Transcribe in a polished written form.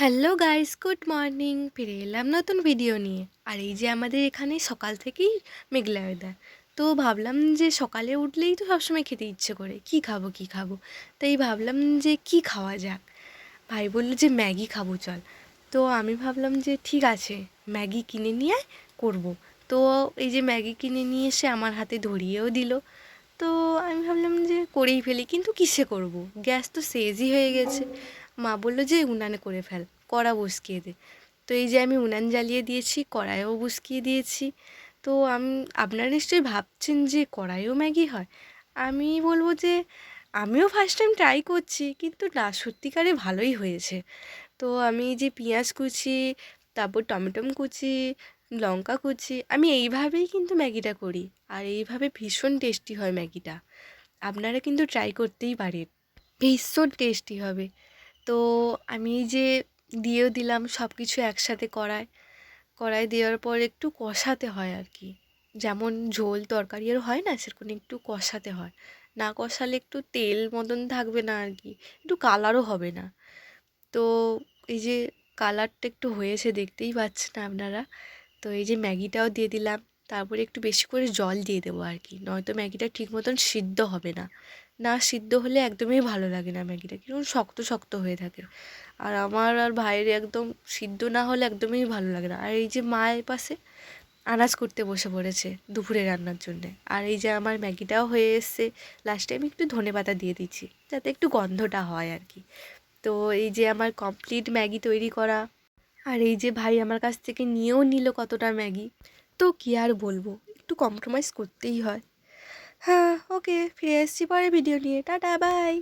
Hello guys, good morning. ফিরে এলাম নতুন ভিডিও নিয়ে। আর এই যে আমাদের এখানে সকাল থেকেই মেঘলা ওয়েদার। তো ভাবলাম যে সকালে উঠলেই তো সবসময় খেতে ইচ্ছে করে, কি খাবো কি খাবো। তাই ভাবলাম যে কি খাওয়া যাক। ভাই বললো যে ম্যাগি খাবো চল। তো আমি ভাবলাম যে ঠিক আছে, ম্যাগি কিনে নিয়ে করবো। তো এই যে ম্যাগি কিনে নিয়ে এসে আমার হাতে ধরিয়েও দিল। তো আমি ভাবলাম যে করেই ফেলি, কিন্তু কিসে করব, গ্যাস তো শেষই হয়ে গেছে। মা বললো যে উনানে করে ফেল, কড়া বসিয়ে দে। তো এই যে আমি উনান জ্বালিয়ে দিয়েছি, কড়াইও বসিয়ে দিয়েছি। তো আপনারা নিশ্চয়ই ভাবছেন যে কড়াইও ম্যাগি হয়। আমি বলবো যে আমিও ফার্স্ট টাইম ট্রাই করছি, কিন্তু না, সত্যিকারে ভালোই হয়েছে। তো আমি যে পেঁয়াজ কুচি, তারপর টমেটো কুচি, লঙ্কা কুচি, আমি এইভাবেই কিন্তু ম্যাগিটা করি। আর এইভাবে ভীষণ টেস্টি হয় ম্যাগিটা। আপনারা কিন্তু ট্রাই করতেই পারেন, ভীষণ টেস্টি হবে। তো আমি এই যে দিয়েও দিলাম সব কিছু একসাথে কড়াই দেওয়ার পর একটু কষাতে হয় আর কি। যেমন ঝোল তরকারি আর হয় না, সেরকম একটু কষাতে হয়। না কষালে একটু তেল মতন থাকবে না আর কি, একটু কালারও হবে না। তো এই যে কালারটা একটু হয়েছে, দেখতেই পাচ্ছেন আপনারা। তো এই যে ম্যাগিটাও দিয়ে দিলাম, তারপরে একটু বেশি করে জল দিয়ে দেবো আর কি, নয়তো ম্যাগিটা ঠিক মতন সিদ্ধ হবে না। না সিদ্ধ হলে একদমই ভালো লাগে না ম্যাগিটা, কিরকম শক্ত শক্ত হয়ে থাকে। আর আমার আর ভাইয়ের একদম সিদ্ধ না হলে একদমই ভালো লাগে না। আর এই যে মায়ের পাশে আনাজ করতে বসে পড়েছে দুপুরে রান্নার জন্যে। আর এই যে আমার ম্যাগিটাও হয়ে এসছে, লাস্টে আমি একটু ধনেপাতা দিয়ে দিচ্ছি যাতে একটু গন্ধটা হয় আর কি। তো এই যে আমার কমপ্লিট ম্যাগি তৈরি করা। আর এই যে ভাই আমার কাছ থেকে নিয়েও নিল কতটা ম্যাগি। তো কী আর বলবো, একটু কম্প্রোমাইজ করতেই হয়। হ্যাঁ, ওকে, ফিরে এসেছি পরে ভিডিও নিয়ে। Ta-ta, by.